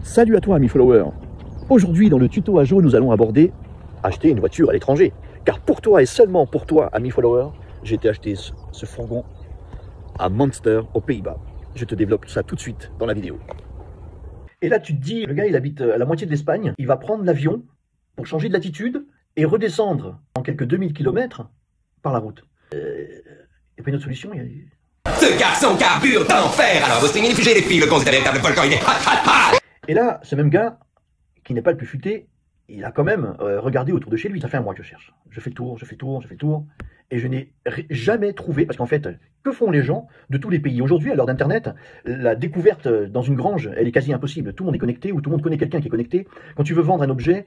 Salut à toi, ami follower. Aujourd'hui, dans le tuto Ajo, nous allons aborder acheter une voiture à l'étranger. Car pour toi et seulement pour toi, ami follower, j'ai été acheter ce fourgon à Monster, aux Pays-Bas. Je te développe ça tout de suite dans la vidéo. Et là, tu te dis, le gars, il habite à la moitié de l'Espagne, il va prendre l'avion pour changer de latitude et redescendre en quelques 2000 km par la route. Il n'y a pas une autre solution. Ce garçon carbure d'enfer. Alors vous saignez les fugés les filles, le con c'est un véritable volcan, il est hot. Et là, ce même gars, qui n'est pas le plus futé, il a quand même regardé autour de chez lui. Ça fait un mois que je cherche. Je fais le tour, je fais le tour. Et je n'ai jamais trouvé, parce qu'en fait, que font les gens de tous les pays? Aujourd'hui, à l'heure d'Internet, la découverte dans une grange, elle est quasi impossible. Tout le monde est connecté, ou tout le monde connaît quelqu'un qui est connecté. Quand tu veux vendre un objet,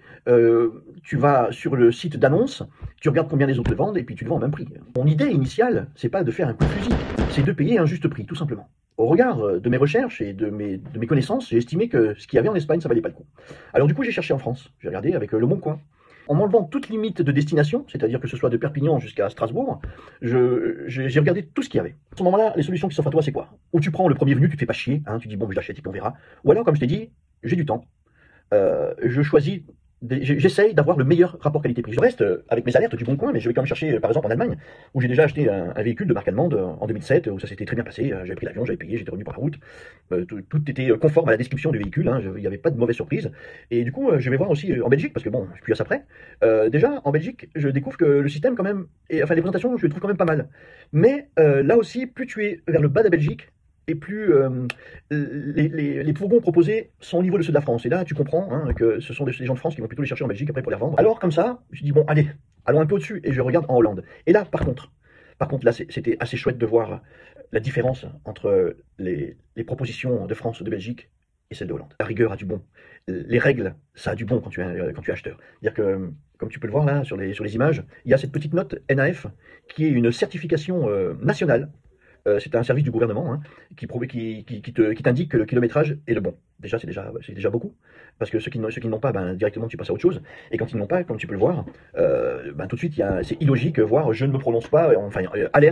tu vas sur le site d'annonce, tu regardes combien les autres le vendent, et puis tu le vends au même prix. Mon idée initiale, c'est pas de faire un coup de fusil, c'est de payer un juste prix, tout simplement. Au regard de mes recherches et de mes connaissances, j'ai estimé que ce qu'il y avait en Espagne, ça valait pas le coup. Alors du coup, j'ai cherché en France. J'ai regardé avec Le Bon Coin. En m'enlevant toute limite de destination, c'est-à-dire que ce soit de Perpignan jusqu'à Strasbourg, j'ai regardé tout ce qu'il y avait. À ce moment-là, les solutions qui s'offrent à toi, c'est quoi? Ou tu prends le premier venu, tu te fais pas chier, hein, tu dis bon, je l'achète et puis on verra. Ou alors, comme je t'ai dit, j'ai du temps. Je choisis, j'essaye d'avoir le meilleur rapport qualité-prix. Je reste avec mes alertes du Bon Coin, mais je vais quand même chercher, par exemple en Allemagne, où j'ai déjà acheté un véhicule de marque allemande en 2007, où ça s'était très bien passé. J'avais pris l'avion, j'avais payé, j'étais revenu par la route. Tout était conforme à la description du véhicule, hein, il n'y avait pas de mauvaise surprise. Et du coup, je vais voir aussi en Belgique, parce que bon, je suis plus à ça près. Déjà, en Belgique, je découvre que le système quand même, enfin les présentations, je les trouve quand même pas mal. Mais là aussi, plus tu es vers le bas de la Belgique, et plus les fourgons proposés sont au niveau de ceux de la France. Et là, tu comprends hein, que ce sont des gens de France qui vont plutôt les chercher en Belgique après pour les revendre. Alors, comme ça, je dis, bon, allez, allons un peu au-dessus, et je regarde en Hollande. Et là, par contre là, c'était assez chouette de voir la différence entre les propositions de France, de Belgique, et celles de Hollande. La rigueur a du bon. Les règles, ça a du bon quand tu es acheteur. C'est-à-dire que, comme tu peux le voir là, sur les images, il y a cette petite note NAF, qui est une certification nationale. C'est un service du gouvernement hein, qui t'indique que le kilométrage est le bon. Déjà, c'est déjà beaucoup. Parce que ceux qui n'ont pas, ben, directement, tu passes à autre chose. Et quand ils n'ont pas, comme tu peux le voir, ben, tout de suite, c'est illogique, voire je ne me prononce pas, enfin,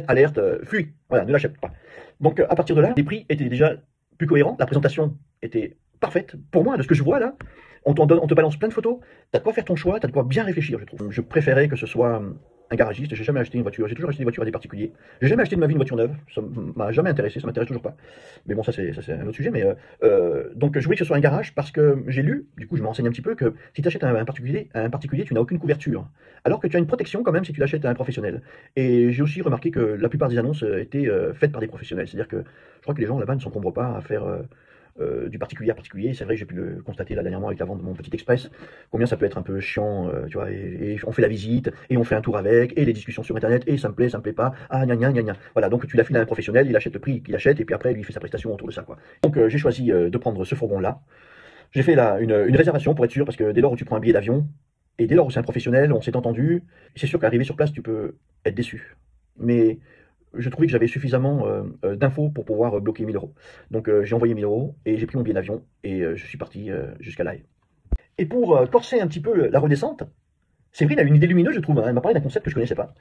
alerte, fuis, voilà, ne l'achète pas. Donc, à partir de là, les prix étaient déjà plus cohérents, la présentation était parfaite. Pour moi, de ce que je vois là, on te balance plein de photos, t'as de quoi faire ton choix, t'as de quoi bien réfléchir, je trouve. Je préférais que ce soit un garagiste, j'ai jamais acheté une voiture, j'ai toujours acheté des voitures à des particuliers. J'ai jamais acheté de ma vie une voiture neuve, ça m'a jamais intéressé, ça m'intéresse toujours pas. Mais bon, ça c'est un autre sujet, mais donc je voulais que ce soit un garage parce que j'ai lu, du coup je me renseigne un petit peu, que si tu achètes un particulier, tu n'as aucune couverture. Alors que tu as une protection quand même si tu l'achètes à un professionnel. Et j'ai aussi remarqué que la plupart des annonces étaient faites par des professionnels. C'est-à-dire que je crois que les gens là-bas ne s'encombrent pas à faire du particulier à particulier. C'est vrai que j'ai pu le constater là dernièrement avec la vente de mon petit express, combien ça peut être un peu chiant, tu vois, et on fait la visite, et on fait un tour avec, et les discussions sur internet, et ça me plaît pas, ah gna gna gna gna. Voilà, donc tu l'affiles à un professionnel, il achète le prix qu'il achète, et puis après lui il fait sa prestation autour de ça, quoi. Donc j'ai choisi de prendre ce fourgon-là. J'ai fait là une réservation pour être sûr, parce que dès lors où tu prends un billet d'avion, et dès lors où c'est un professionnel, on s'est entendu, c'est sûr qu'arrivé sur place, tu peux être déçu. Mais je trouvais que j'avais suffisamment d'infos pour pouvoir bloquer 1000 euros. Donc j'ai envoyé 1000 euros et j'ai pris mon billet d'avion et je suis parti jusqu'à La Haye. Et pour corser un petit peu la redescente, Séverine a une idée lumineuse, je trouve. Hein. Elle m'a parlé d'un concept que je ne connaissais pas,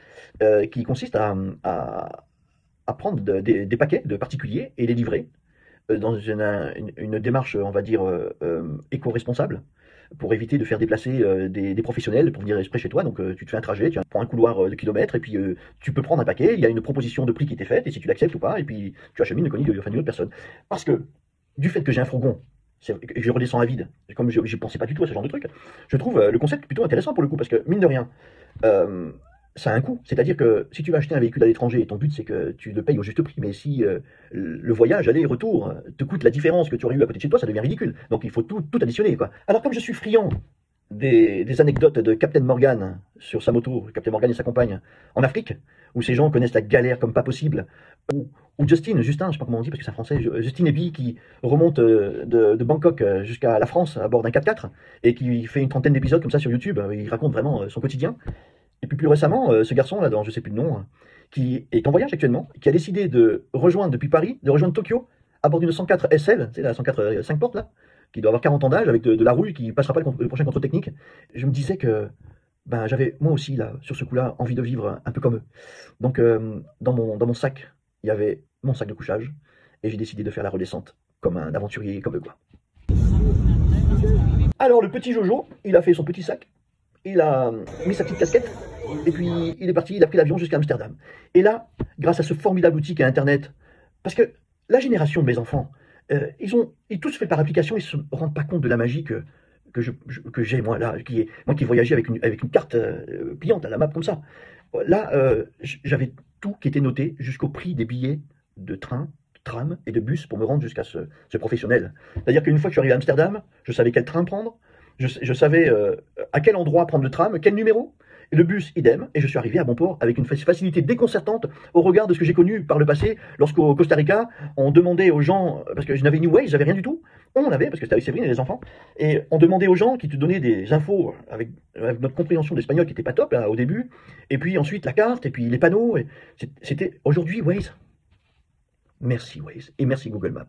qui consiste à prendre des paquets de particuliers et les livrer dans une démarche, on va dire, éco-responsable, pour éviter de faire déplacer des professionnels pour venir exprès chez toi. Donc tu te fais un trajet, tu prends un couloir de kilomètres, et puis tu peux prendre un paquet, il y a une proposition de prix qui t'est faite, et si tu l'acceptes ou pas, et puis tu achemines le colis d'une autre personne. Parce que, du fait que j'ai un fourgon, je redescends à vide, comme je ne pensais pas du tout à ce genre de truc, je trouve le concept plutôt intéressant pour le coup, parce que, mine de rien, ça a un coût. C'est-à-dire que si tu vas acheter un véhicule à l'étranger, et ton but c'est que tu le payes au juste prix, mais si le voyage, aller-retour, te coûte la différence que tu aurais eu à côté de chez toi, ça devient ridicule. Donc il faut tout additionner, quoi. Alors comme je suis friand des anecdotes de Captain Morgan sur sa moto, Captain Morgan et sa compagne, en Afrique, où ces gens connaissent la galère comme pas possible, ou Justin, je sais pas comment on dit parce que c'est un français, Justin Eby qui remonte de Bangkok jusqu'à la France à bord d'un 4x4 et qui fait une trentaine d'épisodes comme ça sur YouTube, il raconte vraiment son quotidien. Et puis plus récemment, ce garçon là, dans je sais plus le nom, qui est en voyage actuellement, qui a décidé de rejoindre depuis Paris, de rejoindre Tokyo à bord d'une 104 SL, c'est la 104 5 portes là, qui doit avoir 40 ans d'âge avec de la rouille, qui passera pas le prochain contrôle technique. Je me disais que ben, j'avais moi aussi là, sur ce coup-là, envie de vivre un peu comme eux. Donc dans mon sac, il y avait mon sac de couchage, et j'ai décidé de faire la redescente comme un aventurier comme eux quoi. Alors le petit Jojo, il a fait son petit sac, il a mis sa petite casquette, et puis il est parti, il a pris l'avion jusqu'à Amsterdam. Et là, grâce à ce formidable outil qu'est Internet, parce que la génération de mes enfants, ils tous fait par application, ils se rendent pas compte de la magie que j'ai moi là, moi qui voyageais avec une carte pliante à la map comme ça. Là, j'avais tout qui était noté jusqu'au prix des billets de train, tram et de bus pour me rendre jusqu'à ce professionnel. C'est-à-dire qu'une fois que je suis arrivé à Amsterdam, je savais quel train prendre, je savais à quel endroit prendre le tram, quel numéro, et le bus idem, et je suis arrivé à bon port avec une facilité déconcertante au regard de ce que j'ai connu par le passé, lorsqu'au Costa Rica, on demandait aux gens, parce que je n'avais ni Waze, j'avais rien du tout, on avait, parce que c'était avec Séverine et les enfants, et on demandait aux gens qui te donnaient des infos avec notre compréhension d'espagnol qui n'était pas top là, au début, et puis ensuite la carte, et puis les panneaux, et c'était aujourd'hui Waze. Merci Waze, et merci Google Maps.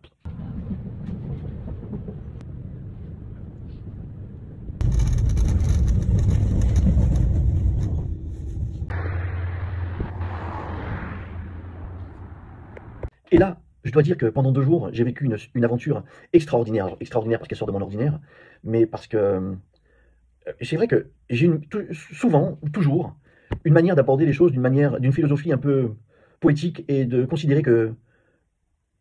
Et là, je dois dire que pendant 2 jours, j'ai vécu une aventure extraordinaire. Alors, extraordinaire parce qu'elle sort de mon ordinaire, mais parce que c'est vrai que j'ai souvent, toujours, une manière d'aborder les choses d'une philosophie un peu poétique et de considérer que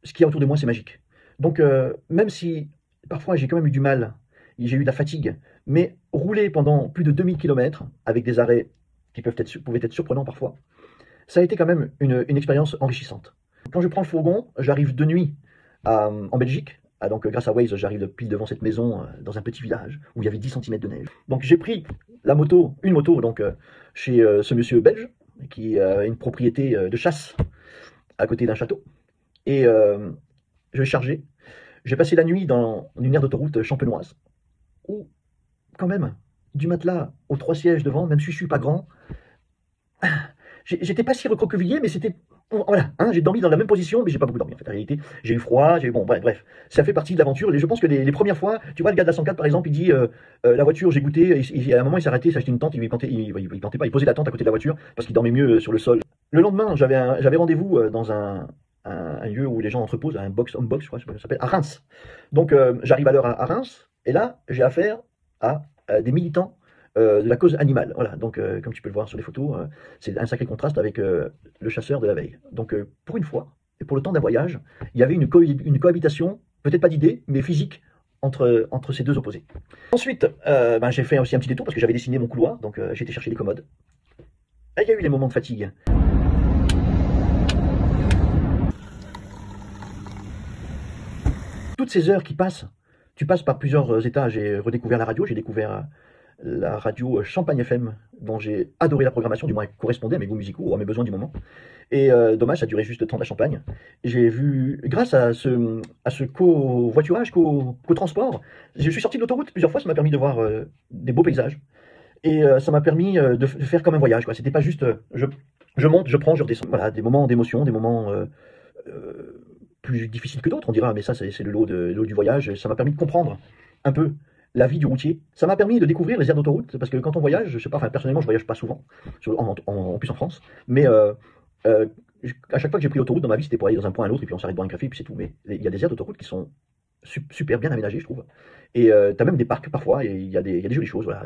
ce qu'il y a autour de moi, c'est magique. Donc, même si parfois j'ai quand même eu du mal, j'ai eu de la fatigue, mais rouler pendant plus de 2000 km avec des arrêts qui pouvaient être surprenants parfois, ça a été quand même une expérience enrichissante. Quand je prends le fourgon, j'arrive de nuit en Belgique. Donc, grâce à Waze, j'arrive pile devant cette maison dans un petit village où il y avait 10 cm de neige. Donc, j'ai pris une moto donc, chez ce monsieur belge qui a une propriété de chasse à côté d'un château. Et je l'ai chargé. J'ai passé la nuit dans une aire d'autoroute champenoise où, quand même, du matelas aux 3 sièges devant, même si je ne suis pas grand, j'étais pas si recroquevillé, mais c'était... Voilà, hein, j'ai dormi dans la même position, mais j'ai pas beaucoup dormi en fait. En réalité, j'ai eu froid, bon, bref, ça fait partie de l'aventure. Et je pense que les premières fois, tu vois, le gars de la 104 par exemple, il dit la voiture, j'ai goûté, à un moment il s'est arrêté, il s'est acheté une tente, il plantait pas, il posait la tente à côté de la voiture parce qu'il dormait mieux sur le sol. Le lendemain, j'avais rendez-vous dans un lieu où les gens entreposent, un home box, je crois, ça s'appelle, à Reims. Donc j'arrive à l'heure à Reims, et là, j'ai affaire à des militants de la cause animale. Voilà, donc comme tu peux le voir sur les photos, c'est un sacré contraste avec le chasseur de la veille. Donc pour une fois, et pour le temps d'un voyage, il y avait une cohabitation, peut-être pas d'idée, mais physique, entre ces deux opposés. Ensuite, j'ai fait aussi un petit détour parce que j'avais dessiné mon couloir, donc j'ai été chercher les commodes. Et il y a eu les moments de fatigue. Toutes ces heures qui passent, tu passes par plusieurs états. J'ai redécouvert la radio, j'ai découvert la radio Champagne FM, dont j'ai adoré la programmation, du moins elle correspondait à mes goûts musicaux ou à mes besoins du moment. Et dommage, ça durait juste le temps de la Champagne. J'ai vu, grâce à ce covoiturage, co-transport, je suis sorti de l'autoroute plusieurs fois, ça m'a permis de voir des beaux paysages. Et ça m'a permis de faire comme un voyage, quoi. C'était pas juste, je monte, je prends, je redescends. Voilà, des moments d'émotion, des moments plus difficiles que d'autres, on dira, mais ça c'est le lot du voyage. Ça m'a permis de comprendre un peu la vie du routier. Ça m'a permis de découvrir les aires d'autoroute, parce que quand on voyage, je sais pas, enfin personnellement je voyage pas souvent, en plus en France, mais à chaque fois que j'ai pris l'autoroute dans ma vie, c'était pour aller dans un point à l'autre, et puis on s'arrête boire un café, et puis c'est tout. Mais il y a des aires d'autoroute qui sont super bien aménagées, je trouve. Et tu as même des parcs parfois, et il y a des jolies choses. Voilà.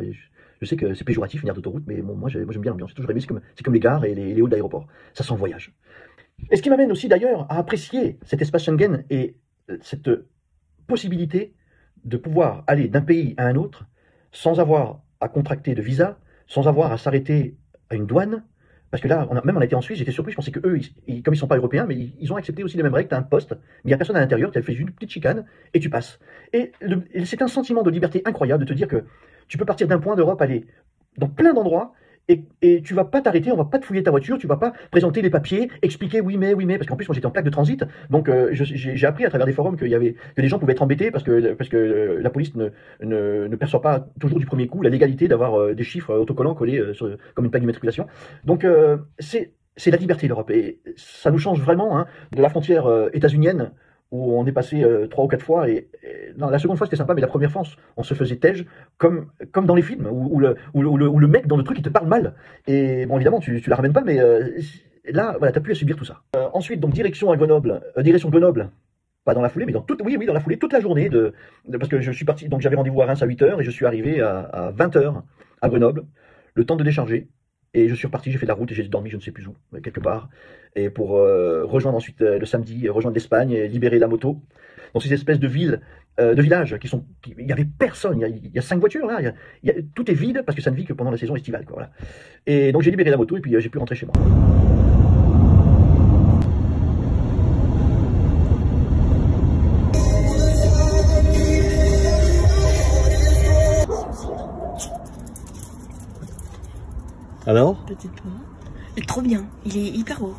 Je sais que c'est péjoratif une aire d'autoroute, mais bon, moi j'aime bien l'ambiance. C'est toujours aimé, c'est comme les gares et les halls d'aéroport. Ça sent le voyage. Et ce qui m'amène aussi d'ailleurs à apprécier cet espace Schengen et cette possibilité de pouvoir aller d'un pays à un autre sans avoir à contracter de visa, sans avoir à s'arrêter à une douane. Parce que là, on a été en Suisse, j'étais surpris, je pensais que eux, comme ils sont pas européens, mais ils ont accepté aussi les mêmes règles, tu as un poste, mais il n'y a personne à l'intérieur, tu as fait une petite chicane, et tu passes. Et c'est un sentiment de liberté incroyable de te dire que tu peux partir d'un point d'Europe, aller dans plein d'endroits, et tu vas pas t'arrêter, on va pas te fouiller ta voiture, tu vas pas présenter les papiers, expliquer oui mais, parce qu'en plus moi j'étais en plaque de transit, donc j'ai appris à travers des forums que les gens pouvaient être embêtés parce que la police ne perçoit pas toujours du premier coup la légalité d'avoir des chiffres autocollants collés comme une plaque d'immatriculation. Donc c'est la liberté l'Europe, et ça nous change vraiment hein, de la frontière états-unienne où on est passé 3 ou 4 fois, et non, la seconde fois c'était sympa, mais la première fois on se faisait tège, comme dans les films, où le mec dans le truc il te parle mal, et bon évidemment tu la ramènes pas, mais là voilà, t'as plus à subir tout ça. Ensuite donc direction Grenoble, Pas dans la foulée, mais dans toute, oui, oui, dans la foulée, toute la journée, parce que je suis parti, donc j'avais rendez-vous à Reims à 8h et je suis arrivé à 20h à Grenoble, le temps de décharger, et je suis reparti, j'ai fait de la route et j'ai dormi je ne sais plus où, quelque part, et pour rejoindre ensuite le samedi, rejoindre l'Espagne et libérer la moto, dans ces espèces de villes, de villages il y avait personne, il y a 5 voitures là, tout est vide parce que ça ne vit que pendant la saison estivale, quoi, voilà. Et donc j'ai libéré la moto et puis j'ai pu rentrer chez moi. Alors? Peut-être pas. Trop bien, il est hyper beau.